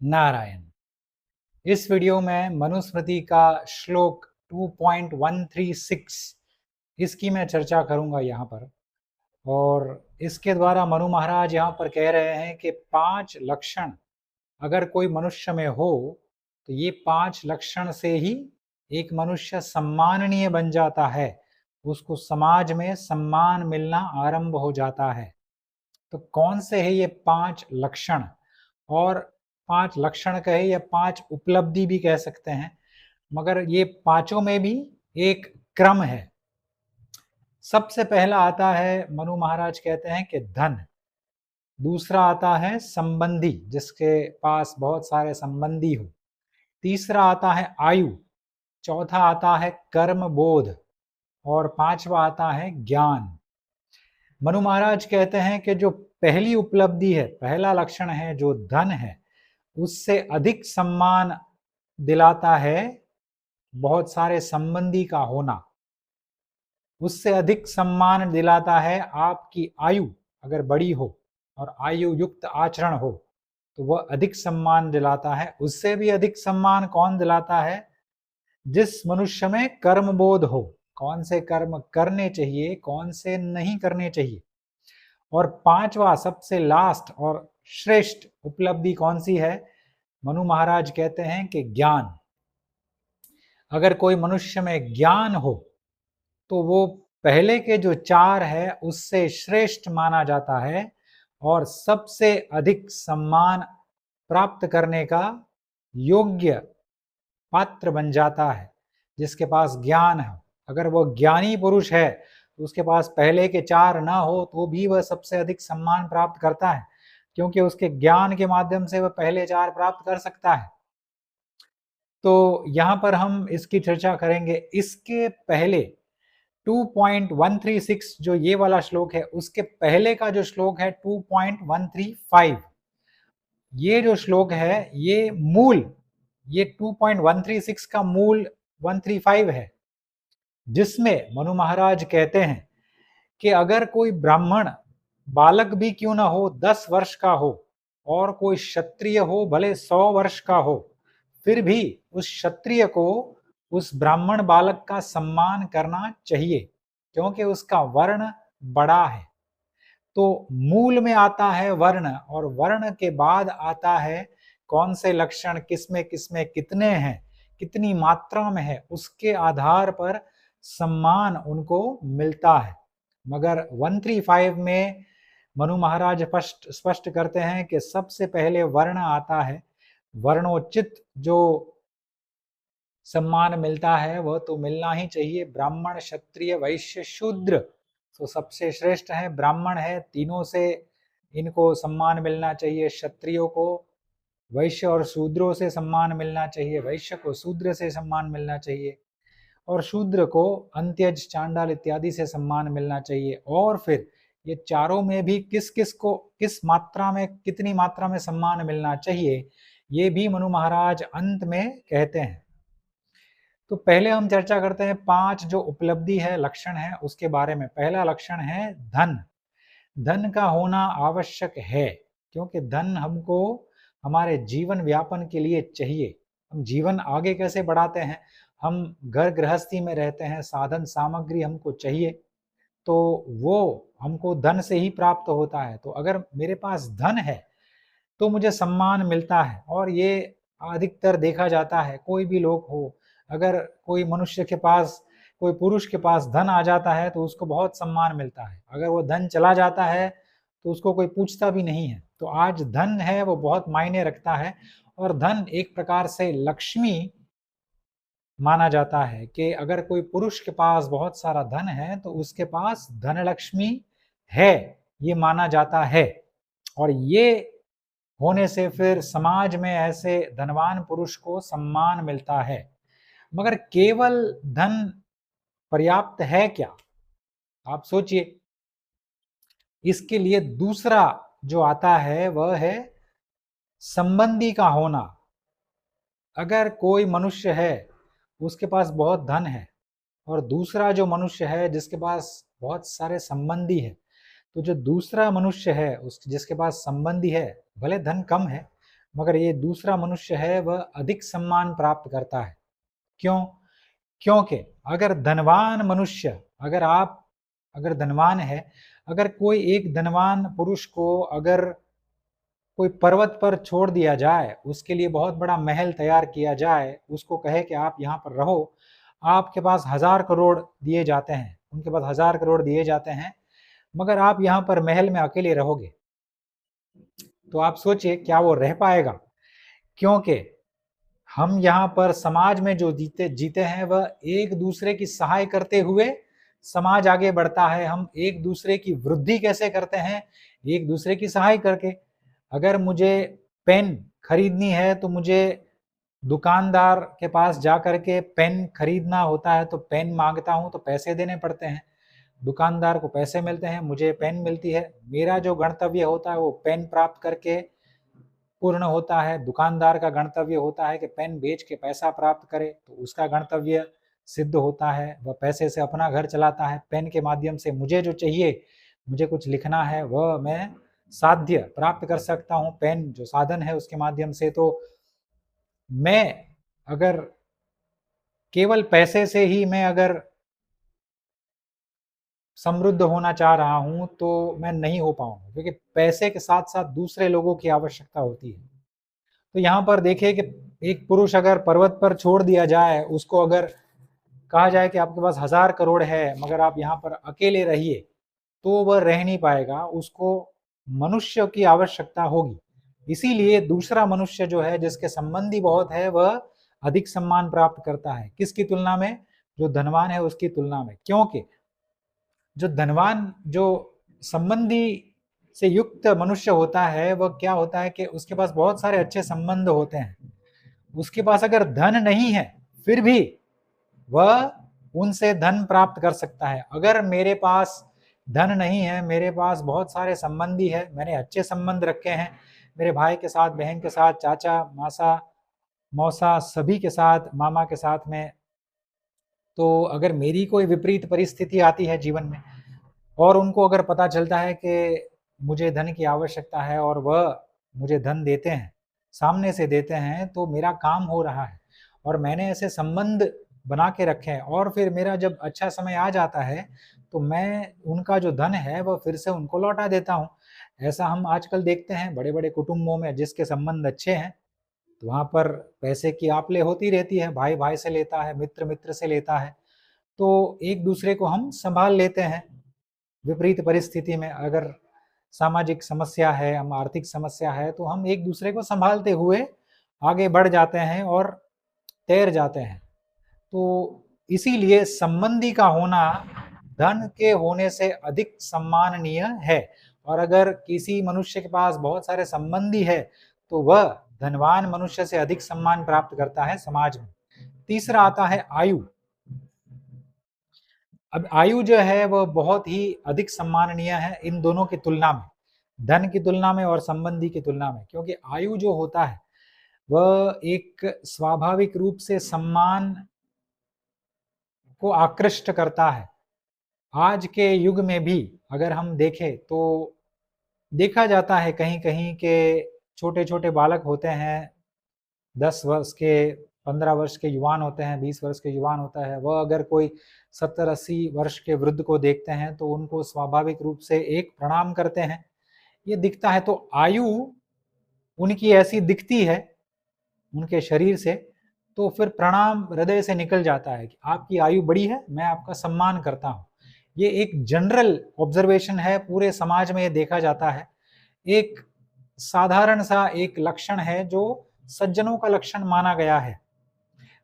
नारायण। इस वीडियो में मनुस्मृति का श्लोक 2.136 इसकी मैं चर्चा करूंगा यहाँ पर। और इसके द्वारा मनु महाराज यहाँ पर कह रहे हैं कि 5 लक्षण अगर कोई मनुष्य में हो तो ये 5 लक्षण से ही एक मनुष्य सम्माननीय बन जाता है, उसको समाज में सम्मान मिलना आरंभ हो जाता है। तो कौन से है ये 5 लक्षण? और 5 लक्षण कहे या 5 उपलब्धि भी कह सकते हैं, मगर ये पांचों में भी एक क्रम है। सबसे पहला आता है, मनु महाराज कहते हैं कि धन। दूसरा आता है संबंधी, जिसके पास बहुत सारे संबंधी हो। तीसरा आता है आयु। चौथा आता है कर्म बोध। और पांचवा आता है ज्ञान। मनु महाराज कहते हैं कि जो पहली उपलब्धि है, पहला लक्षण है जो धन है, उससे अधिक सम्मान दिलाता है बहुत सारे संबंधी का होना। उससे अधिक सम्मान दिलाता है आपकी आयु अगर बड़ी हो और आयु युक्त आचरण हो तो वह अधिक सम्मान दिलाता है। उससे भी अधिक सम्मान कौन दिलाता है? जिस मनुष्य में कर्म बोध हो, कौन से कर्म करने चाहिए, कौन से नहीं करने चाहिए। और पांचवा सबसे लास्ट और श्रेष्ठ उपलब्धि कौन सी है? मनु महाराज कहते हैं कि ज्ञान। अगर कोई मनुष्य में ज्ञान हो तो वो पहले के जो 4 है उससे श्रेष्ठ माना जाता है और सबसे अधिक सम्मान प्राप्त करने का योग्य पात्र बन जाता है जिसके पास ज्ञान है। अगर वो ज्ञानी पुरुष है तो उसके पास पहले के 4 ना हो तो भी वह सबसे अधिक सम्मान प्राप्त करता है, क्योंकि उसके ज्ञान के माध्यम से वह पहले 4 प्राप्त कर सकता है। तो यहाँ पर हम इसकी चर्चा करेंगे। इसके पहले 2.136 जो ये वाला श्लोक है, उसके पहले का जो श्लोक है 2.135, ये जो श्लोक है ये मूल, ये 2.136 का मूल 135 है, जिसमें मनु महाराज कहते हैं कि अगर कोई ब्राह्मण बालक भी क्यों ना हो, 10 वर्ष का हो, और कोई क्षत्रिय हो भले 100 वर्ष का हो, फिर भी उस क्षत्रिय को उस ब्राह्मण बालक का सम्मान करना चाहिए, क्योंकि उसका वर्ण बड़ा है। तो मूल में आता है वर्ण, और वर्ण के बाद आता है कौन से लक्षण किसमें किसमें कितने हैं, कितनी मात्रा में है, उसके आधार पर सम्मान उनको मिलता है। मगर 135 में मनु महाराज स्पष्ट करते हैं कि सबसे पहले वर्ण आता है। वर्णोचित जो सम्मान मिलता है वह तो मिलना ही चाहिए। ब्राह्मण, क्षत्रिय, वैश्य, शूद्र तो सबसे श्रेष्ठ है, ब्राह्मण है, तीनों से इनको सम्मान मिलना चाहिए। क्षत्रियों को वैश्य और शूद्रों से सम्मान मिलना चाहिए, वैश्य को शूद्र से सम्मान मिलना चाहिए, और शूद्र को अंत्यज, चांडाल इत्यादि से सम्मान मिलना चाहिए। और फिर ये चारों में भी किस किस को किस मात्रा में, कितनी मात्रा में सम्मान मिलना चाहिए, ये भी मनु महाराज अंत में कहते हैं। तो पहले हम चर्चा करते हैं 5 जो उपलब्धि है, लक्षण है, उसके बारे में। पहला लक्षण है धन। धन का होना आवश्यक है, क्योंकि धन हमको हमारे जीवन व्यापन के लिए चाहिए। हम जीवन आगे कैसे बढ़ाते हैं? हम घर गृहस्थी में रहते हैं, साधन सामग्री हमको चाहिए, तो वो हमको धन से ही प्राप्त होता है। तो अगर मेरे पास धन है तो मुझे सम्मान मिलता है। और ये अधिकतर देखा जाता है, कोई भी लोग हो, अगर कोई मनुष्य के पास, कोई पुरुष के पास धन आ जाता है तो उसको बहुत सम्मान मिलता है। अगर वो धन चला जाता है तो उसको कोई पूछता भी नहीं है। तो आज धन है वो बहुत मायने रखता है, और धन एक प्रकार से लक्ष्मी माना जाता है कि अगर कोई पुरुष के पास बहुत सारा धन है तो उसके पास धन लक्ष्मी है, ये माना जाता है। और ये होने से फिर समाज में ऐसे धनवान पुरुष को सम्मान मिलता है। मगर केवल धन पर्याप्त है क्या? आप सोचिए। इसके लिए दूसरा जो आता है वह है संबंधी का होना। अगर कोई मनुष्य है, उसके पास बहुत धन है, और दूसरा जो मनुष्य है जिसके पास बहुत सारे संबंधी है, तो जो दूसरा मनुष्य है उस जिसके पास संबंधी है, भले धन कम है मगर ये दूसरा मनुष्य है वह अधिक सम्मान प्राप्त करता है। क्यों? क्योंकि अगर धनवान मनुष्य, अगर धनवान है, अगर कोई एक धनवान पुरुष को अगर कोई पर्वत पर छोड़ दिया जाए, उसके लिए बहुत बड़ा महल तैयार किया जाए, उसको कहे कि आप यहाँ पर रहो, आपके पास 1000 करोड़ दिए जाते हैं, उनके पास 1000 करोड़ दिए जाते हैं, मगर आप यहाँ पर महल में अकेले रहोगे, तो आप सोचिए क्या वो रह पाएगा? क्योंकि हम यहाँ पर समाज में जो जीते हैं वह एक दूसरे की सहाय करते हुए समाज आगे बढ़ता है। हम एक दूसरे की वृद्धि कैसे करते हैं? एक दूसरे की सहाय करके। अगर मुझे पेन खरीदनी है तो मुझे दुकानदार के पास जा करके पेन खरीदना होता है, तो पेन मांगता हूं तो पैसे देने पड़ते हैं, दुकानदार को पैसे मिलते हैं, मुझे पेन मिलती है। मेरा जो गंतव्य होता है वो पेन प्राप्त करके पूर्ण होता है। दुकानदार का गंतव्य होता है कि पेन बेच के पैसा प्राप्त करे, तो उसका गंतव्य सिद्ध होता है, वह पैसे से अपना घर चलाता है। पेन के माध्यम से मुझे जो चाहिए, मुझे कुछ लिखना है, वह मैं साध्य प्राप्त कर सकता हूँ, पेन जो साधन है उसके माध्यम से। तो मैं अगर केवल पैसे से ही मैं अगर समृद्ध होना चाह रहा हूं तो मैं नहीं हो पाऊंगा, क्योंकि पैसे के साथ साथ दूसरे लोगों की आवश्यकता होती है। तो यहाँ पर देखिए कि एक पुरुष अगर पर्वत पर छोड़ दिया जाए, उसको अगर कहा जाए कि आपके पास 1000 करोड़ है मगर आप यहाँ पर अकेले रहिए, तो वह रह नहीं पाएगा, उसको मनुष्य की आवश्यकता होगी। इसीलिए दूसरा मनुष्य जो है, जिसके संबंधी बहुत है, वह अधिक सम्मान प्राप्त करता है। किसकी तुलना में? जो धनवान है उसकी तुलना में। क्योंकि जो धनवान, जो संबंधी से युक्त मनुष्य होता है, वह क्या होता है कि उसके पास बहुत सारे अच्छे संबंध होते हैं। उसके पास अगर धन नहीं है फिर भी वह उनसे धन प्राप्त कर सकता है। अगर मेरे पास धन नहीं है, मेरे पास बहुत सारे संबंधी है, मैंने अच्छे संबंध रखे हैं, मेरे भाई के साथ, बहन के साथ, चाचा, मासा, मौसा, सभी के साथ, मामा के साथ में, तो अगर मेरी कोई विपरीत परिस्थिति आती है जीवन में और उनको अगर पता चलता है कि मुझे धन की आवश्यकता है और वह मुझे धन देते हैं, सामने से देते हैं, तो मेरा काम हो रहा है और मैंने ऐसे संबंध बना के रखे हैं, और फिर मेरा जब अच्छा समय आ जाता है तो मैं उनका जो धन है वह फिर से उनको लौटा देता हूँ। ऐसा हम आजकल देखते हैं बड़े बड़े कुटुंबों में, जिसके संबंध अच्छे हैं तो वहाँ पर पैसे की आप ले होती रहती है, भाई भाई से लेता है, मित्र मित्र से लेता है, तो एक दूसरे को हम संभाल लेते हैं। विपरीत परिस्थिति में अगर सामाजिक समस्या है, हम आर्थिक समस्या है, तो हम एक दूसरे को संभालते हुए आगे बढ़ जाते हैं और तैर जाते हैं। तो इसीलिए संबंधी का होना धन के होने से अधिक सम्माननीय है। और अगर किसी मनुष्य के पास बहुत सारे संबंधी है तो वह धनवान मनुष्य से अधिक सम्मान प्राप्त करता है समाज में। तीसरा आता है आयु। अब आयु जो है वह बहुत ही अधिक सम्माननीय है इन दोनों की तुलना में, धन की तुलना में और संबंधी की तुलना में, क्योंकि आयु जो होता है वह एक स्वाभाविक रूप से सम्मान को आकृष्ट करता है। आज के युग में भी अगर हम देखें तो देखा जाता है कहीं कहीं के छोटे छोटे बालक होते हैं, 10 वर्ष के, 15 वर्ष के युवान होते हैं, 20 वर्ष के युवान होता है, वह अगर कोई 70-80 वर्ष के वृद्ध को देखते हैं तो उनको स्वाभाविक रूप से एक प्रणाम करते हैं, ये दिखता है। तो आयु उनकी ऐसी दिखती है उनके शरीर से, तो फिर प्रणाम हृदय से निकल जाता है कि आपकी आयु बड़ी है, मैं आपका सम्मान करता हूँ। ये एक जनरल ऑब्जर्वेशन है, पूरे समाज में ये देखा जाता है। एक साधारण सा एक लक्षण है जो सज्जनों का लक्षण माना गया है।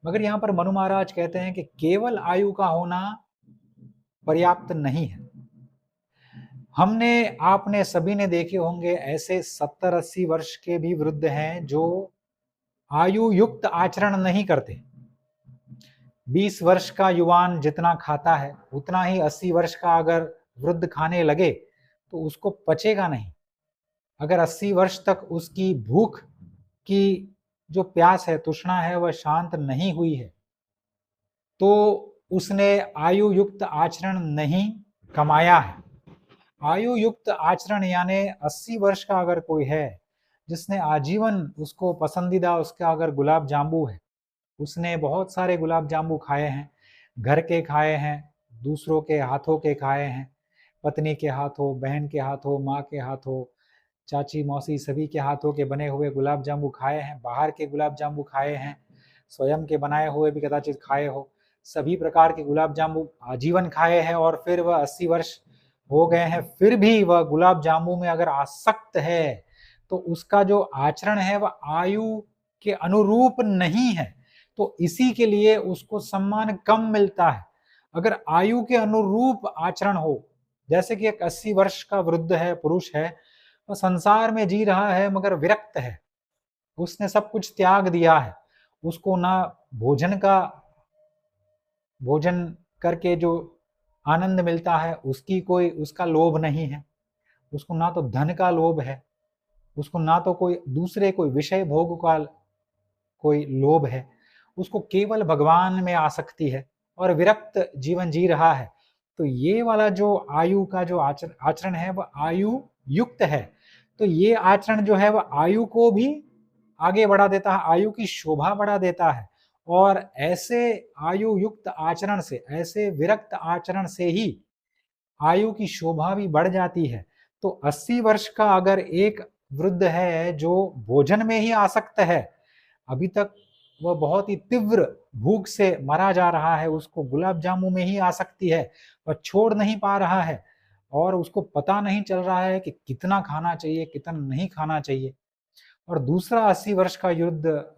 मगर यहाँ पर मनु महाराज कहते हैं कि केवल आयु का होना पर्याप्त नहीं है। हमने, आपने सभी ने देखे होंगे ऐसे 70-80 वर्ष के भी वृद्ध हैं जो आयु युक्त आचरण नहीं करते। 20 वर्ष का युवान जितना खाता है उतना ही 80 वर्ष का अगर वृद्ध खाने लगे तो उसको पचेगा नहीं। अगर 80 वर्ष तक उसकी भूख की जो प्यास है, तृष्णा है, वह शांत नहीं हुई है तो उसने आयु युक्त आचरण नहीं कमाया है। आयु युक्त आचरण यानी 80 वर्ष का अगर कोई है जिसने आजीवन उसको पसंदीदा उसका अगर गुलाब जामुन है, उसने बहुत सारे गुलाब जामुन खाए हैं, घर के खाए हैं, दूसरों के हाथों के खाए हैं, पत्नी के हाथों, बहन के हाथों, माँ के हाथों, चाची मौसी सभी के हाथों के बने हुए गुलाब जामुन खाए हैं, बाहर के गुलाब जामुन खाए हैं, स्वयं के बनाए हुए भी कदाचित खाए हो। सभी प्रकार के गुलाब जामुन आजीवन खाए हैं और फिर वह 80 वर्ष हो गए हैं, फिर भी वह गुलाब जामुन में अगर आसक्त है, तो उसका जो आचरण है वह आयु के अनुरूप नहीं है, तो इसी के लिए उसको सम्मान कम मिलता है। अगर आयु के अनुरूप आचरण हो, जैसे कि एक 80 वर्ष का वृद्ध है, पुरुष है, वह संसार में जी रहा है मगर विरक्त है, उसने सब कुछ त्याग दिया है, उसको ना भोजन करके जो आनंद मिलता है उसकी कोई उसका लोभ नहीं है, उसको ना तो धन का लोभ है, उसको ना तो कोई दूसरे कोई विषय भोग का कोई लोभ है, उसको केवल भगवान में आसक्ति है और विरक्त जीवन जी रहा है। तो ये वाला जो आयु का जो आचरण है वह आयु युक्त है। तो ये आचरण जो है वह आयु को भी आगे बढ़ा देता है, आयु की शोभा बढ़ा देता है और ऐसे आयु युक्त आचरण से, ऐसे विरक्त आचरण से ही आयु की शोभा भी बढ़ जाती है। तो 80 वर्ष का अगर एक वृद्ध है जो भोजन में ही आसक्त है, अभी तक वह बहुत ही तीव्र भूख से मरा जा रहा है, उसको गुलाब जामुन में ही आसक्ति है, वह छोड़ नहीं पा रहा है और उसको पता नहीं चल रहा है कि कितना खाना चाहिए, कितना नहीं खाना चाहिए। और दूसरा 80 वर्ष का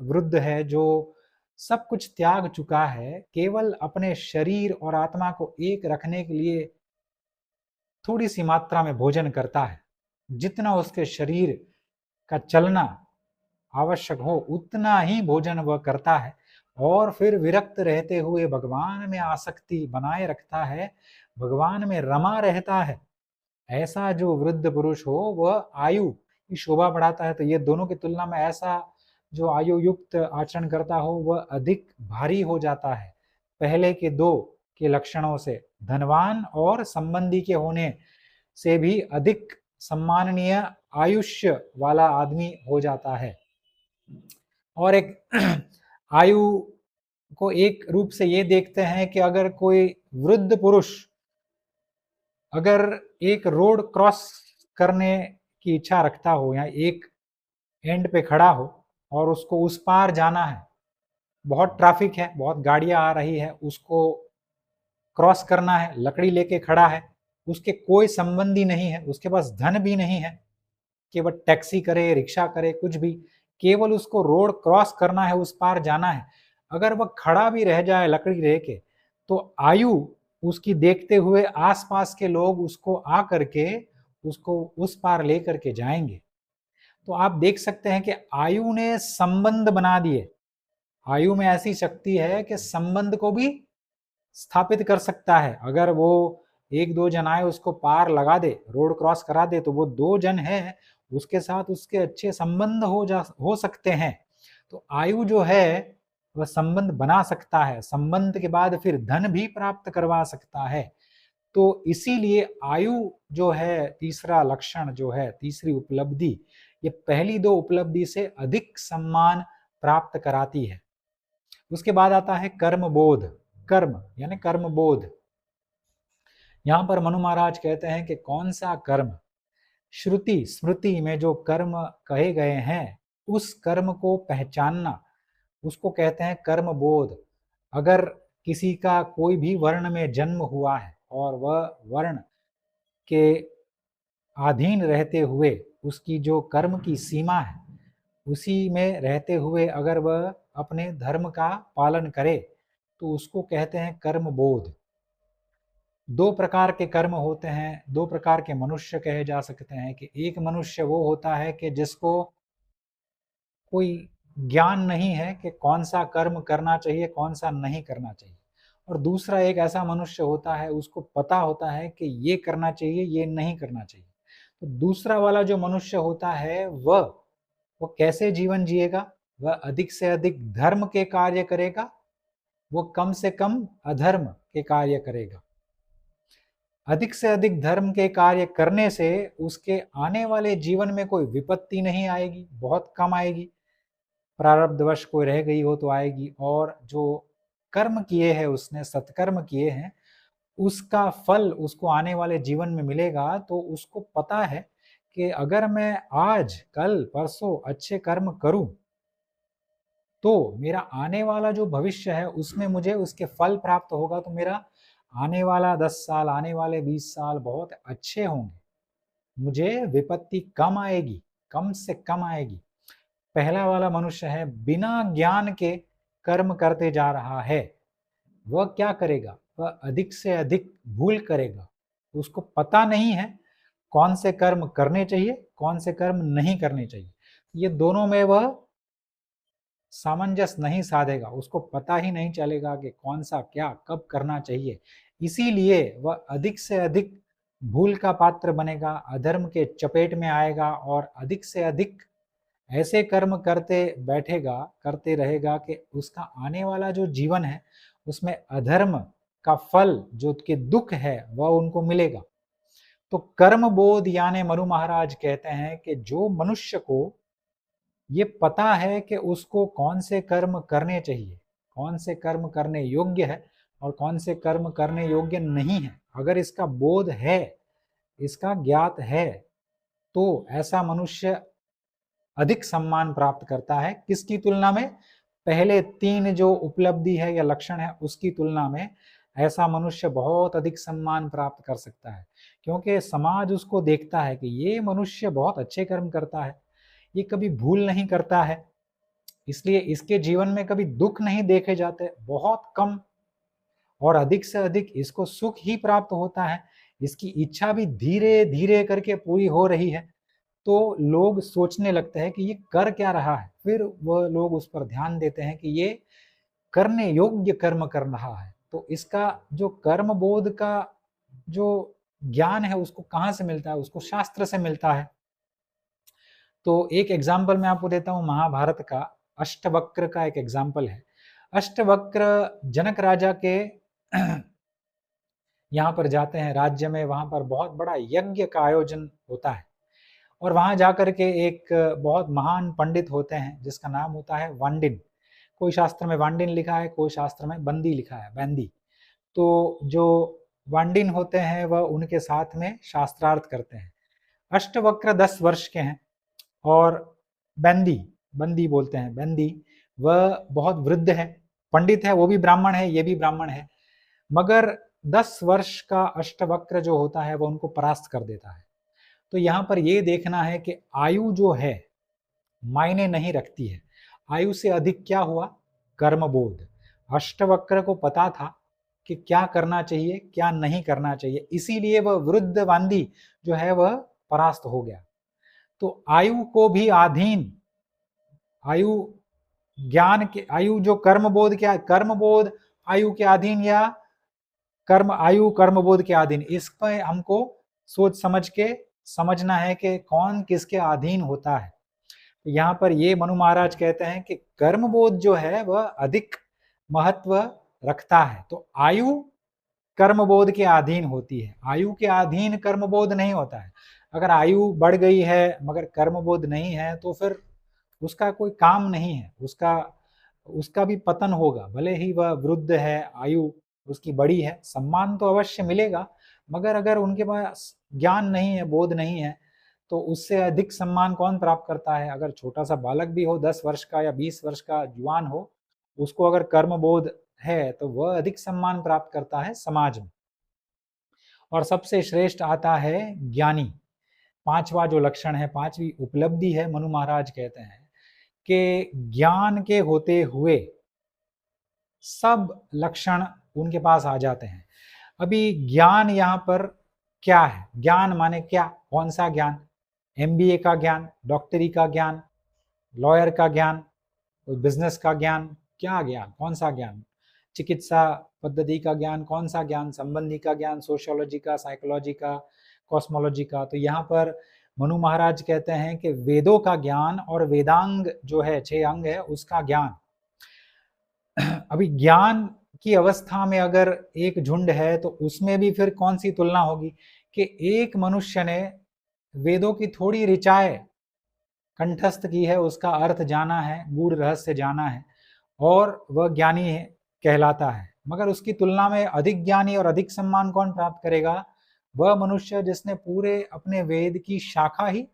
वृद्ध है जो सब कुछ त्याग चुका है, केवल अपने शरीर और आत्मा को एक रखने के लिए थोड़ी सी मात्रा में भोजन करता है, जितना उसके शरीर का चलना आवश्यक हो उतना ही भोजन वह करता है और फिर विरक्त रहते हुए भगवान में आसक्ति बनाए रखता है, भगवान में रमा रहता है। ऐसा जो वृद्ध पुरुष हो वह आयु की शोभा बढ़ाता है। तो ये दोनों की तुलना में ऐसा जो आयु युक्त आचरण करता हो वह अधिक भारी हो जाता है पहले के दो के लक्षणों से, धनवान और संबंधी के होने से भी अधिक सम्माननीय आयुष्य वाला आदमी हो जाता है। और एक आयु को एक रूप से ये देखते हैं कि अगर कोई वृद्ध पुरुष अगर एक रोड क्रॉस करने की इच्छा रखता हो या एक एंड पे खड़ा हो और उसको उस पार जाना है, बहुत ट्रैफिक है, बहुत गाड़ियां आ रही है, उसको क्रॉस करना है, लकड़ी लेके खड़ा है, उसके कोई संबंधी नहीं है, उसके पास धन भी नहीं है कि वह टैक्सी करे, रिक्शा करे, कुछ भी, केवल उसको रोड क्रॉस करना है, उस पार जाना है। अगर वह खड़ा भी रह जाए लकड़ी रह के, तो आयु उसकी देखते हुए आसपास के लोग उसको आ करके उसको उस पार लेकर के जाएंगे। तो आप देख सकते हैं कि आयु ने संबंध बना दिए। आयु में ऐसी शक्ति है कि संबंध को भी स्थापित कर सकता है। अगर वो एक दो जन आए उसको पार लगा दे, रोड क्रॉस करा दे, तो वो दो जन है उसके साथ उसके अच्छे संबंध हो सकते हैं। तो आयु जो है वह संबंध बना सकता है, संबंध के बाद फिर धन भी प्राप्त करवा सकता है। तो इसीलिए आयु जो है तीसरा लक्षण जो है, तीसरी उपलब्धि, ये पहली दो उपलब्धि से अधिक सम्मान प्राप्त कराती है। उसके बाद आता है कर्म बोध। कर्म यानी कर्म बोध। यहां पर मनु महाराज कहते हैं कि कौन सा कर्म, श्रुति स्मृति में जो कर्म कहे गए हैं उस कर्म को पहचानना, उसको कहते हैं कर्म बोध। अगर किसी का कोई भी वर्ण में जन्म हुआ है और वह वर्ण के अधीन रहते हुए उसकी जो कर्म की सीमा है उसी में रहते हुए अगर वह अपने धर्म का पालन करे तो उसको कहते हैं कर्म बोध। दो प्रकार के कर्म होते हैं, दो प्रकार के मनुष्य कहे जा सकते हैं कि एक मनुष्य वो होता है कि जिसको कोई ज्ञान नहीं है कि कौन सा कर्म करना चाहिए, कौन सा नहीं करना चाहिए, और दूसरा एक ऐसा मनुष्य होता है उसको पता होता है कि ये करना चाहिए, ये नहीं करना चाहिए। तो दूसरा वाला जो मनुष्य होता है वो कैसे जीवन जिएगा? वह अधिक से अधिक धर्म के कार्य करेगा, वो कम से कम अधर्म के कार्य करेगा। अधिक से अधिक धर्म के कार्य करने से उसके आने वाले जीवन में कोई विपत्ति नहीं आएगी, बहुत कम आएगी। प्रारब्धवश कोई रह गई हो तो आएगी, और जो कर्म किए हैं उसने, सत्कर्म किए हैं, उसका फल उसको आने वाले जीवन में मिलेगा। तो उसको पता है कि अगर मैं आज, कल, परसों अच्छे कर्म करूं तो मेरा आने वाला जो भविष्य है उसमें मुझे उसके फल प्राप्त होगा। तो मेरा आने वाला 10 साल, आने वाले 20 साल बहुत अच्छे होंगे, मुझे विपत्ति कम आएगी, कम से कम आएगी। पहला वाला मनुष्य है बिना ज्ञान के कर्म करते जा रहा है, वह क्या करेगा? वह अधिक से अधिक भूल करेगा। उसको पता नहीं है कौन से कर्म करने चाहिए, कौन से कर्म नहीं करने चाहिए। ये दोनों में वह सामंजस्य नहीं साधेगा, उसको पता ही नहीं चलेगा कि कौन सा क्या कब करना चाहिए। इसीलिए वह अधिक से अधिक भूल का पात्र बनेगा, अधर्म के चपेट में आएगा और अधिक से अधिक ऐसे कर्म करते बैठेगा, करते रहेगा कि उसका आने वाला जो जीवन है उसमें अधर्म का फल, जो कि दुख है, वह उनको मिलेगा। तो कर्म बोध यानी मनु महाराज कहते हैं कि जो मनुष्य को ये पता है कि उसको कौन से कर्म करने चाहिए, कौन से कर्म करने योग्य है और कौन से कर्म करने योग्य नहीं है, अगर इसका बोध है, इसका ज्ञात है, तो ऐसा मनुष्य अधिक सम्मान प्राप्त करता है। किसकी तुलना में? पहले 3 जो उपलब्धि है या लक्षण है उसकी तुलना में ऐसा मनुष्य बहुत अधिक सम्मान प्राप्त कर सकता है, क्योंकि समाज उसको देखता है कि ये मनुष्य बहुत अच्छे कर्म करता है, ये कभी भूल नहीं करता है, इसलिए इसके जीवन में कभी दुख नहीं देखे जाते, बहुत कम, और अधिक से अधिक इसको सुख ही प्राप्त होता है, इसकी इच्छा भी धीरे धीरे करके पूरी हो रही है। तो लोग सोचने लगते हैं कि ये कर क्या रहा है, फिर वह लोग उस पर ध्यान देते हैं कि ये करने योग्य कर्म कर रहा है। तो इसका जो कर्म बोध का जो ज्ञान है उसको कहाँ से मिलता है? उसको शास्त्र से मिलता है। तो एक एग्जाम्पल मैं आपको देता हूँ महाभारत का, अष्टवक्र का एक एग्जाम्पल है। अष्टवक्र जनक राजा के यहाँ पर जाते हैं राज्य में, वहां पर बहुत बड़ा यज्ञ का आयोजन होता है, और वहां जाकर के एक बहुत महान पंडित होते हैं जिसका नाम होता है वांडिन। कोई शास्त्र में वांडिन लिखा है, कोई शास्त्र में बंदी लिखा है, बंदी। तो जो वांडिन होते हैं वह उनके साथ में शास्त्रार्थ करते हैं। अष्टवक्र 10 वर्ष के हैं, और बंदी, बंदी बोलते हैं, बंदी, वह बहुत वृद्ध है, पंडित है, वो भी ब्राह्मण है, ये भी ब्राह्मण है, मगर 10 वर्ष का अष्टवक्र जो होता है वो उनको परास्त कर देता है। तो यहाँ पर ये देखना है कि आयु जो है मायने नहीं रखती है, आयु से अधिक क्या हुआ? कर्मबोध। अष्टवक्र को पता था कि क्या करना चाहिए, क्या नहीं करना चाहिए, इसीलिए वह वृद्ध वांदी जो है वह परास्त हो गया। तो आयु को भी अधीन, आयु ज्ञान के, आयु जो कर्मबोध, क्या कर्मबोध आयु के अधीन या कर्म आयु कर्मबोध के अधीन, इस पर हमको सोच समझ के समझना है कि कौन किसके अधीन होता है। तो यहाँ पर ये मनु महाराज कहते हैं कि कर्मबोध जो है वह अधिक महत्व रखता है। तो आयु कर्मबोध के अधीन होती है, आयु के अधीन कर्मबोध नहीं होता है। अगर आयु बढ़ गई है मगर कर्मबोध नहीं है तो फिर उसका कोई काम नहीं है, उसका उसका भी पतन होगा। भले ही वह वृद्ध है, आयु उसकी बड़ी है, सम्मान तो अवश्य मिलेगा, मगर अगर उनके पास ज्ञान नहीं है, बोध नहीं है, तो उससे अधिक सम्मान कौन प्राप्त करता है? अगर छोटा सा बालक भी हो, 10 वर्ष का या 20 वर्ष का जुआन हो, उसको अगर कर्म बोध है तो वह अधिक सम्मान प्राप्त करता है समाज में। और सबसे श्रेष्ठ आता है ज्ञानी। 5वां जो लक्षण है, 5वीं उपलब्धि है, मनु महाराज कहते हैं कि ज्ञान के होते हुए सब लक्षण उनके पास आ जाते हैं। अभी ज्ञान यहाँ पर क्या है? ज्ञान माने क्या? कौन सा ज्ञान? एमबीए का ज्ञान, डॉक्टरी का ज्ञान, लॉयर का ज्ञान, बिजनेस का ज्ञान, क्या ज्ञान? कौन सा ज्ञान? चिकित्सा पद्धति का ज्ञान, कौन सा ज्ञान? संबंधी का ज्ञान, सोशियोलॉजी का, साइकोलॉजी का, कॉस्मोलॉजी का। तो यहाँ पर मनु महाराज कहते हैं कि वेदों का ज्ञान और वेदांग जो है, 6 अंग है, उसका ज्ञान। अभी ज्ञान की अवस्था में अगर एक झुंड है तो उसमें भी फिर कौन सी तुलना होगी कि एक मनुष्य ने वेदों की थोड़ी ऋचाएं कंठस्थ की है, उसका अर्थ जाना है, गूढ़ रहस्य जाना है और वह ज्ञानी है, कहलाता है। मगर उसकी तुलना में अधिक ज्ञानी और अधिक सम्मान कौन प्राप्त करेगा? वह मनुष्य जिसने पूरे अपने वेद की शाखा ही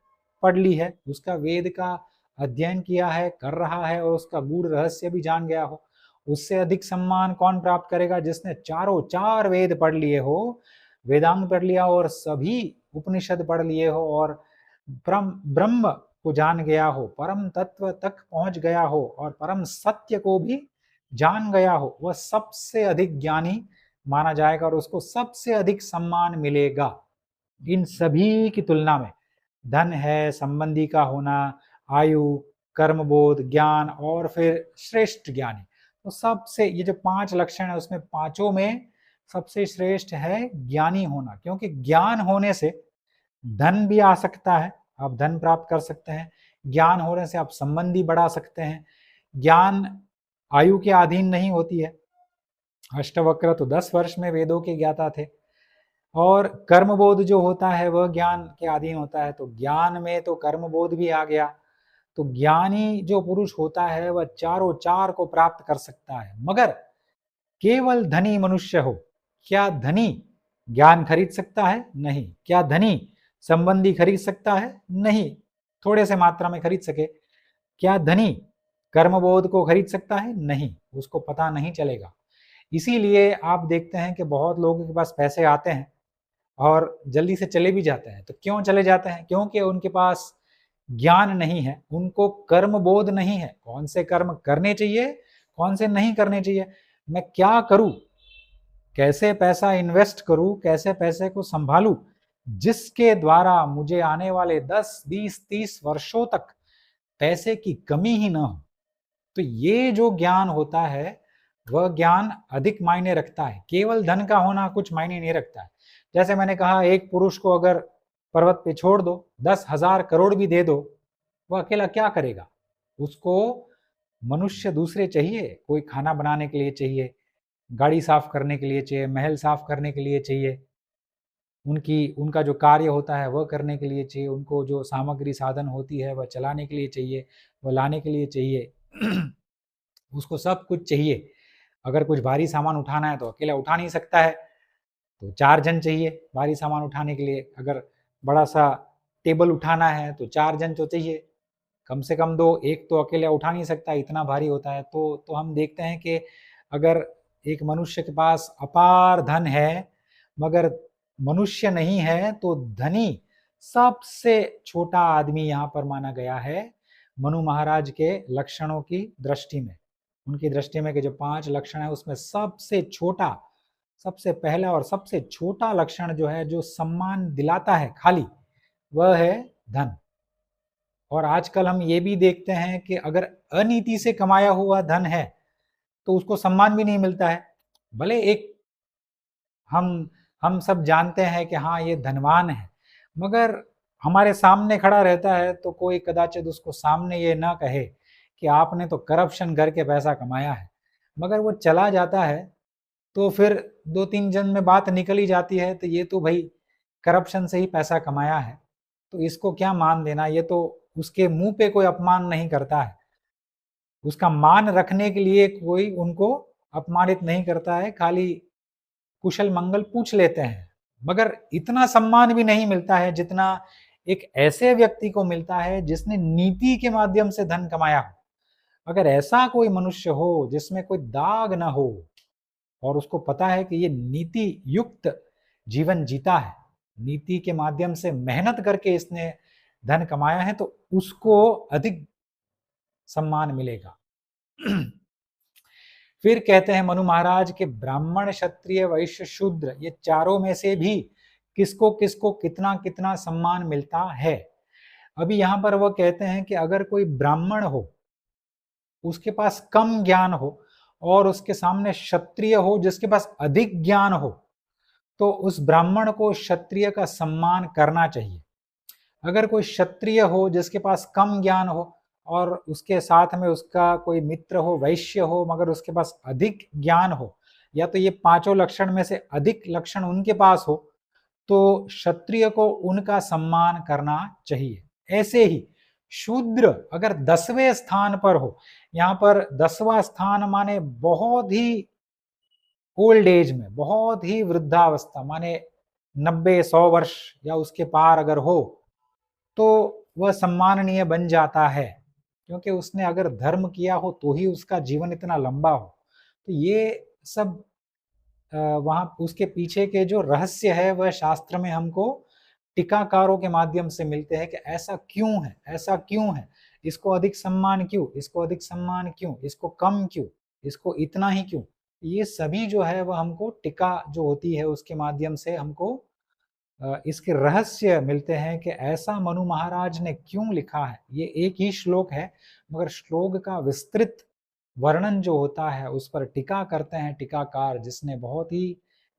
पढ़ ली है, उसका वेद का अध्ययन किया है, कर रहा है और उसका गूढ़ रहस्य भी जान गया हो। उससे अधिक सम्मान कौन प्राप्त करेगा? जिसने चारों चार वेद पढ़ लिए हो, वेदांग पढ़ लिया और सभी उपनिषद पढ़ लिए हो और ब्रह्म को जान गया हो, परम तत्व तक पहुंच गया हो और परम सत्य को भी जान गया हो। वह सबसे अधिक ज्ञानी माना जाएगा और उसको सबसे अधिक सम्मान मिलेगा। इन सभी की तुलना में धन है, संबंधी का होना, आयु, कर्मबोध, ज्ञान और फिर श्रेष्ठ ज्ञानी, तो सबसे ये जो 5 लक्षण है उसमें पांचों में सबसे श्रेष्ठ है ज्ञानी होना। क्योंकि ज्ञान होने से धन भी आ सकता है, आप धन प्राप्त कर सकते हैं। ज्ञान होने से आप संबंधी बढ़ा सकते हैं। ज्ञान आयु के अधीन नहीं होती है। अष्टवक्र तो 10 वर्ष में वेदों के ज्ञाता थे। और कर्मबोध जो होता है वह ज्ञान के अधीन होता है, तो ज्ञान में तो कर्मबोध भी आ गया। तो ज्ञानी जो पुरुष होता है वह चारों चार को प्राप्त कर सकता है। मगर केवल धनी मनुष्य हो, क्या धनी ज्ञान खरीद सकता है? नहीं। क्या धनी संबंधी खरीद सकता है? नहीं, थोड़े से मात्रा में खरीद सके। क्या धनी कर्मबोध को खरीद सकता है? नहीं, उसको पता नहीं चलेगा। इसीलिए आप देखते हैं कि बहुत लोगों के पास पैसे आते हैं और जल्दी से चले भी जाते हैं। तो क्यों चले जाते हैं? क्योंकि उनके पास ज्ञान नहीं है, उनको कर्म बोध नहीं है, कौन से कर्म करने चाहिए, कौन से नहीं करने चाहिए, मैं क्या करूं, कैसे पैसा इन्वेस्ट करूं, कैसे पैसे को संभालूं, जिसके द्वारा मुझे आने वाले 10, 20, 30 वर्षों तक पैसे की कमी ही ना हो। तो ये जो ज्ञान होता है वह ज्ञान अधिक मायने रखता है। केवल धन का होना कुछ मायने नहीं रखता है। जैसे मैंने कहा, एक पुरुष को अगर पर्वत पे छोड़ दो, 10,000 करोड़ भी दे दो, वह अकेला क्या करेगा? उसको मनुष्य दूसरे चाहिए, कोई खाना बनाने के लिए चाहिए, गाड़ी साफ करने के लिए चाहिए, महल साफ करने के लिए चाहिए, उनका जो कार्य होता है वह करने के लिए चाहिए, उनको जो सामग्री साधन होती है वह चलाने के लिए चाहिए, वह लाने के लिए चाहिए। उसको सब कुछ चाहिए। अगर कुछ भारी सामान उठाना है तो अकेला उठा नहीं सकता है, तो 4 जन चाहिए भारी सामान उठाने के लिए। अगर बड़ा सा टेबल उठाना है तो 4 जन तो चाहिए, कम से कम 2, एक तो अकेले उठा नहीं सकता, इतना भारी होता है। तो हम देखते हैं कि अगर एक मनुष्य के पास अपार धन है मगर मनुष्य नहीं है, तो धनी सबसे छोटा आदमी यहाँ पर माना गया है मनु महाराज के लक्षणों की दृष्टि में। उनकी दृष्टि में कि जो 5 लक्षण है उसमें सबसे छोटा, सबसे पहला और सबसे छोटा लक्षण जो है, जो सम्मान दिलाता है खाली, वह है धन। और आजकल हम ये भी देखते हैं कि अगर अनीति से कमाया हुआ धन है तो उसको सम्मान भी नहीं मिलता है। भले एक हम सब जानते हैं कि हाँ ये धनवान है, मगर हमारे सामने खड़ा रहता है तो कोई कदाचित उसको सामने ये ना कहे कि आपने तो करप्शन करके पैसा कमाया है, मगर वो चला जाता है तो फिर 2-3 जन में बात निकल ही जाती है, तो ये तो भाई करप्शन से ही पैसा कमाया है, तो इसको क्या मान देना। ये तो उसके मुंह पे कोई अपमान नहीं करता है, उसका मान रखने के लिए कोई उनको अपमानित नहीं करता है, खाली कुशल मंगल पूछ लेते हैं। मगर इतना सम्मान भी नहीं मिलता है जितना एक ऐसे व्यक्ति को मिलता है जिसने नीति के माध्यम से धन कमाया हो। अगर ऐसा कोई मनुष्य हो जिसमें कोई दाग ना हो और उसको पता है कि ये नीति युक्त जीवन जीता है, नीति के माध्यम से मेहनत करके इसने धन कमाया है, तो उसको अधिक सम्मान मिलेगा। फिर कहते हैं मनु महाराज के ब्राह्मण, क्षत्रिय, वैश्य, शूद्र, ये चारों में से भी किसको किसको कितना कितना सम्मान मिलता है। अभी यहां पर वो कहते हैं कि अगर कोई ब्राह्मण हो, उसके पास कम ज्ञान हो, और उसके सामने क्षत्रिय हो जिसके पास अधिक ज्ञान हो, तो उस ब्राह्मण को क्षत्रिय का सम्मान करना चाहिए। अगर कोई क्षत्रिय हो जिसके पास कम ज्ञान हो और उसके साथ में उसका कोई मित्र हो, वैश्य हो, मगर उसके पास अधिक ज्ञान हो, या तो ये पांचों लक्षण में से अधिक लक्षण उनके पास हो, तो क्षत्रिय को उनका सम्मान करना चाहिए। ऐसे ही शूद्र अगर 10वें स्थान पर हो, यहाँ पर 10वां स्थान माने बहुत ही ओल्ड एज में, बहुत ही वृद्धावस्था माने 90-100 वर्ष या उसके पार अगर हो, तो वह सम्माननीय बन जाता है, क्योंकि उसने अगर धर्म किया हो तो ही उसका जीवन इतना लंबा हो। तो ये सब वहाँ उसके पीछे के जो रहस्य है वह शास्त्र में हमको टीकाकारों के माध्यम से मिलते हैं कि ऐसा क्यों है, ऐसा क्यों है, इसको अधिक सम्मान क्यों, इसको अधिक सम्मान क्यों, इसको कम क्यों, इसको इतना ही क्यों। ये सभी जो है वह हमको टीका जो होती है उसके माध्यम से हमको इसके रहस्य मिलते हैं कि ऐसा मनु महाराज ने क्यों लिखा है। ये एक ही श्लोक है, मगर श्लोक का विस्तृत वर्णन जो होता है उस पर टीका करते हैं टीकाकार, जिसने बहुत ही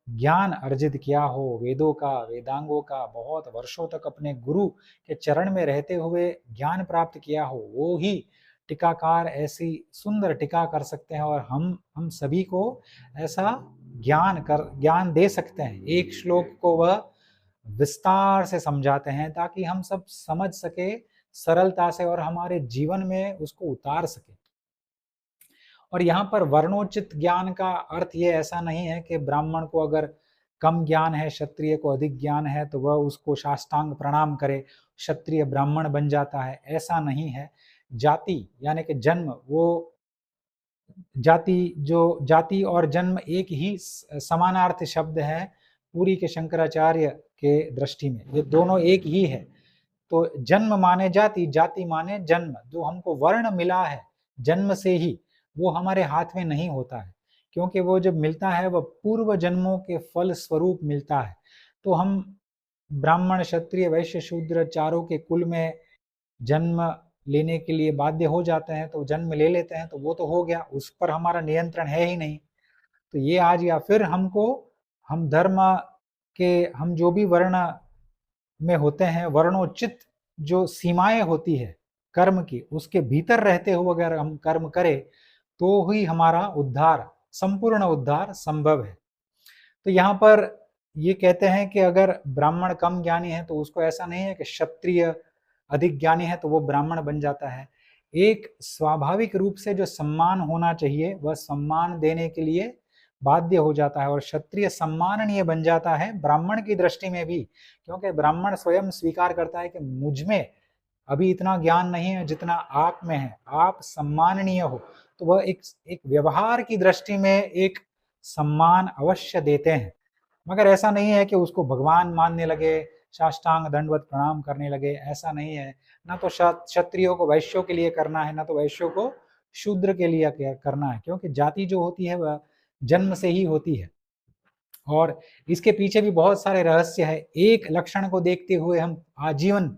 ज्ञान अर्जित किया हो, वेदों का, वेदांगों का, बहुत वर्षों तक अपने गुरु के चरण में रहते हुए ज्ञान प्राप्त किया हो, वो ही टीकाकार ऐसी सुंदर टीका कर सकते हैं और हम सभी को ऐसा ज्ञान दे सकते हैं। एक श्लोक को वह विस्तार से समझाते हैं ताकि हम सब समझ सके सरलता से और हमारे जीवन में उसको उतार सके। और यहाँ पर वर्णोचित ज्ञान का अर्थ ये ऐसा नहीं है कि ब्राह्मण को अगर कम ज्ञान है, क्षत्रिय को अधिक ज्ञान है, तो वह उसको साष्टांग प्रणाम करे, क्षत्रिय ब्राह्मण बन जाता है, ऐसा नहीं है। जाति यानी कि जन्म, वो जाति और जन्म एक ही समानार्थ शब्द है पूरी के शंकराचार्य के दृष्टि में, ये दोनों एक ही है। तो जन्म माने जाति, जाति माने जन्म। जो हमको वर्ण मिला है जन्म से ही, वो हमारे हाथ में नहीं होता है, क्योंकि वो जब मिलता है वह पूर्व जन्मों के फल स्वरूप मिलता है। तो हम ब्राह्मण, क्षत्रिय, वैश्य, शूद्र चारों के कुल में जन्म लेने के लिए बाध्य हो जाते हैं, तो जन्म ले लेते हैं, तो वो तो हो गया, उस पर हमारा नियंत्रण है ही नहीं। तो ये आज या फिर हमको हम धर्म के हम जो भी वर्ण में होते हैं, वर्णोचित जो सीमाएं होती है कर्म की, उसके भीतर रहते हुए अगर हम कर्म करें तो ही हमारा उद्धार, संपूर्ण उद्धार संभव है। तो यहाँ पर ये कहते हैं कि अगर ब्राह्मण कम ज्ञानी है तो उसको ऐसा नहीं है कि क्षत्रिय अधिक ज्ञानी है तो वो ब्राह्मण बन जाता है। एक स्वाभाविक रूप से जो सम्मान होना चाहिए वह सम्मान देने के लिए बाध्य हो जाता है और क्षत्रिय सम्माननीय बन जाता है ब्राह्मण की दृष्टि में भी, क्योंकि ब्राह्मण स्वयं स्वीकार करता है कि मुझ में अभी इतना ज्ञान नहीं है जितना आप में है, आप सम्माननीय हो। तो वह एक व्यवहार की दृष्टि में एक सम्मान अवश्य देते हैं, मगर ऐसा नहीं है कि उसको भगवान मानने लगे, साष्टांग दंडवत प्रणाम करने लगे, ऐसा नहीं है। ना तो क्षत्रियों को वैश्यों के लिए करना है, ना तो वैश्यों को शूद्र के लिए करना है, क्योंकि जाति जो होती है वह जन्म से ही होती है और इसके पीछे भी बहुत सारे रहस्य है। एक लक्षण को देखते हुए हम आजीवन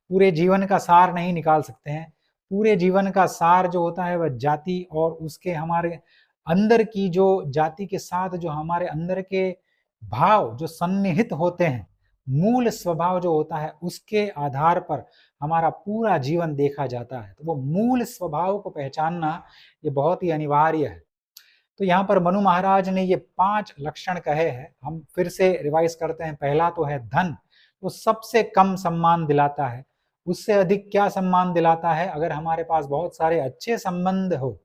पूरे जीवन का सार नहीं निकाल सकते हैं। पूरे जीवन का सार जो होता है वह जाति और उसके हमारे अंदर की जो जाति के साथ जो हमारे अंदर के भाव जो सन्निहित होते हैं, मूल स्वभाव जो होता है उसके आधार पर हमारा पूरा जीवन देखा जाता है। तो वो मूल स्वभाव को पहचानना ये बहुत ही अनिवार्य है। तो यहाँ पर मनु महाराज ने ये 5 लक्षण कहे हैं, हम फिर से रिवाइज करते हैं। पहला तो है धन, वो सबसे कम सम्मान दिलाता है। उससे अधिक क्या सम्मान दिलाता है? अगर हमारे पास बहुत सारे अच्छे संबंध हो,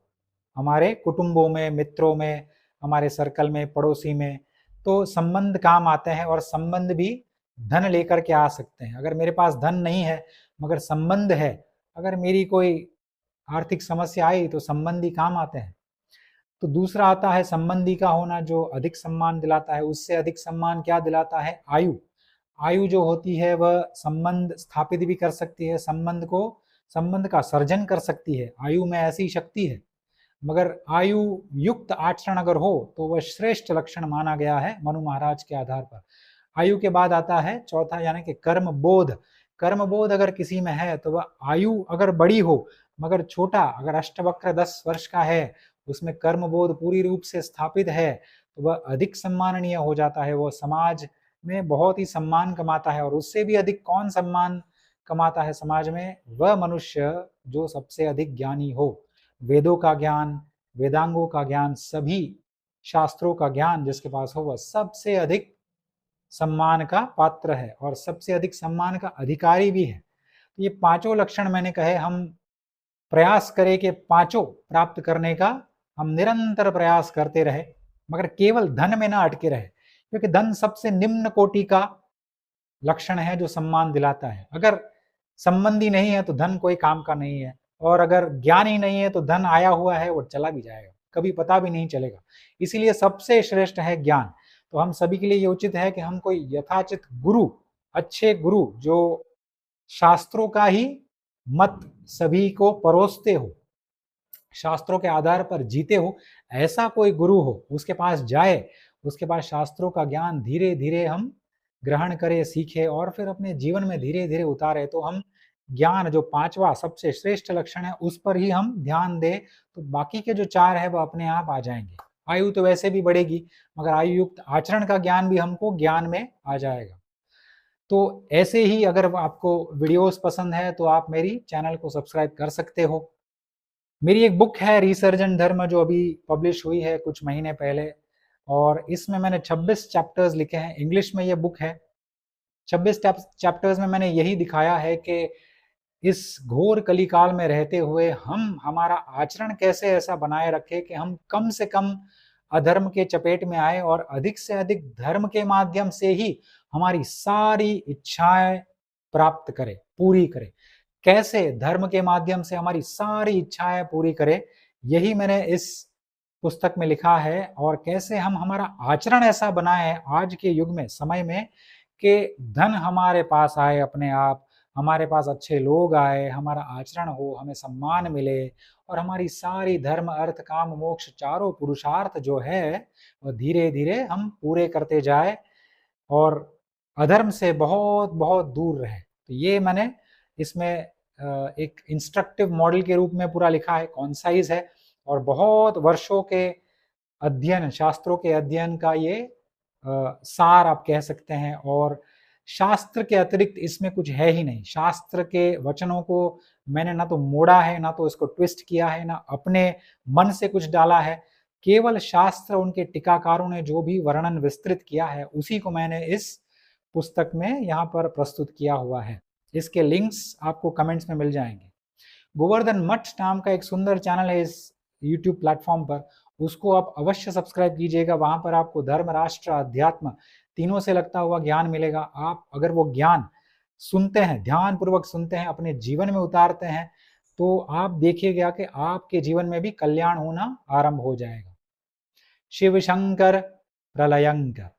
हमारे कुटुंबों में, मित्रों में, हमारे सर्कल में, पड़ोसी में, तो संबंध काम आते हैं और संबंध भी धन लेकर के आ सकते हैं। अगर मेरे पास धन नहीं है मगर संबंध है, अगर मेरी कोई आर्थिक समस्या आई तो संबंधी काम आते हैं। तो दूसरा आता है संबंधी का होना जो अधिक सम्मान दिलाता है। उससे अधिक सम्मान क्या दिलाता है? आयु। आयु जो होती है वह संबंध स्थापित भी कर सकती है, संबंध का सर्जन कर सकती है। आयु में ऐसी शक्ति है। मगर आयु युक्त आचरण अगर हो तो वह श्रेष्ठ लक्षण माना गया है मनु महाराज के आधार पर। आयु के बाद आता है चौथा, यानी कि कर्म बोध। कर्म बोध अगर किसी में है तो वह आयु अगर बड़ी हो मगर छोटा, अगर अष्टवक्र 10 वर्ष का है, उसमें कर्म बोध पूरी रूप से स्थापित है, तो वह अधिक सम्माननीय हो जाता है। वो समाज में बहुत ही सम्मान कमाता है और उससे भी अधिक कौन सम्मान कमाता है समाज में? वह मनुष्य जो सबसे अधिक ज्ञानी हो, वेदों का ज्ञान, वेदांगों का ज्ञान सभी शास्त्रों का ज्ञान जिसके पास हो वह सबसे अधिक सम्मान का पात्र है और सबसे अधिक सम्मान का अधिकारी भी है। ये पांचों लक्षण मैंने कहे, हम प्रयास करें कि पांचों प्राप्त करने का हम निरंतर प्रयास करते रहे, मगर केवल धन में ना अटके रहे, क्योंकि धन सबसे निम्न कोटि का लक्षण है जो सम्मान दिलाता है। अगर संबंधी नहीं है तो धन कोई काम का नहीं है, और अगर ज्ञान ही नहीं है तो धन आया हुआ है वो चला भी जाएगा, कभी पता भी नहीं चलेगा। इसीलिए सबसे श्रेष्ठ है ज्ञान। तो हम सभी के लिए ये उचित है कि हम कोई यथाचित गुरु, अच्छे गुरु जो शास्त्रों का ही मत सभी को परोसते हो, शास्त्रों के आधार पर जीते हो, ऐसा कोई गुरु हो, उसके पास जाए, उसके पास शास्त्रों का ज्ञान धीरे धीरे हम ग्रहण करें, सीखे और फिर अपने जीवन में धीरे धीरे उतारे, तो हम ज्ञान जो पांचवा सबसे श्रेष्ठ लक्षण है उस पर ही हम ध्यान दें, तो बाकी के जो चार है वो अपने आप आ जाएंगे। आयु तो वैसे भी बढ़ेगी, मगर आयु युक्त आचरण का ज्ञान भी हमको ज्ञान में आ जाएगा। तो ऐसे ही अगर आपको वीडियोस पसंद है तो आप मेरी चैनल को सब्सक्राइब कर सकते हो। मेरी एक बुक है रिसर्जन धर्म, जो अभी पब्लिश हुई है कुछ महीने पहले, और इसमें मैंने 26 चैप्टर्स लिखे हैं। इंग्लिश में ये बुक है। 26 चैप्टर्स में मैंने यही दिखाया है कि इस घोर कलिकाल में रहते हुए हम हमारा आचरण कैसे ऐसा बनाए रखें कि हम कम से कम अधर्म के चपेट में आए और अधिक से अधिक धर्म के माध्यम से ही हमारी सारी इच्छाएं प्राप्त करें, पूरी करें। कैसे धर्म के माध्यम से हमारी सारी इच्छाएं पूरी करें, यही मैंने इस पुस्तक में लिखा है। और कैसे हम हमारा आचरण ऐसा बनाए आज के युग में, समय में, कि धन हमारे पास आए अपने आप, हमारे पास अच्छे लोग आए, हमारा आचरण हो, हमें सम्मान मिले, और हमारी सारी धर्म अर्थ काम मोक्ष चारों पुरुषार्थ जो है वह धीरे धीरे हम पूरे करते जाए और अधर्म से बहुत बहुत दूर रहे। तो ये मैंने इसमें एक इंस्ट्रक्टिव मॉडल के रूप में पूरा लिखा है, कॉन्साइज है, और बहुत वर्षों के अध्ययन, शास्त्रों के अध्ययन का ये सार आप कह सकते हैं। और शास्त्र के अतिरिक्त इसमें कुछ है ही नहीं। शास्त्र के वचनों को मैंने ना तो मोड़ा है, ना तो इसको ट्विस्ट किया है, ना अपने मन से कुछ डाला है। केवल शास्त्र, उनके टीकाकारों ने जो भी वर्णन विस्तृत किया है उसी को मैंने इस पुस्तक में यहाँ पर प्रस्तुत किया हुआ है। इसके लिंक्स आपको कमेंट्स में मिल जाएंगे। गोवर्धन मठ नाम का एक सुंदर चैनल है इस YouTube प्लेटफॉर्म पर, उसको आप अवश्य सब्सक्राइब कीजिएगा। वहां पर आपको धर्म, राष्ट्र, अध्यात्म तीनों से लगता हुआ ज्ञान मिलेगा। आप अगर वो ज्ञान सुनते हैं, ध्यान पूर्वक सुनते हैं, अपने जीवन में उतारते हैं, तो आप देखिएगा कि आपके जीवन में भी कल्याण होना आरंभ हो जाएगा। शिव शंकर प्रलयंकर।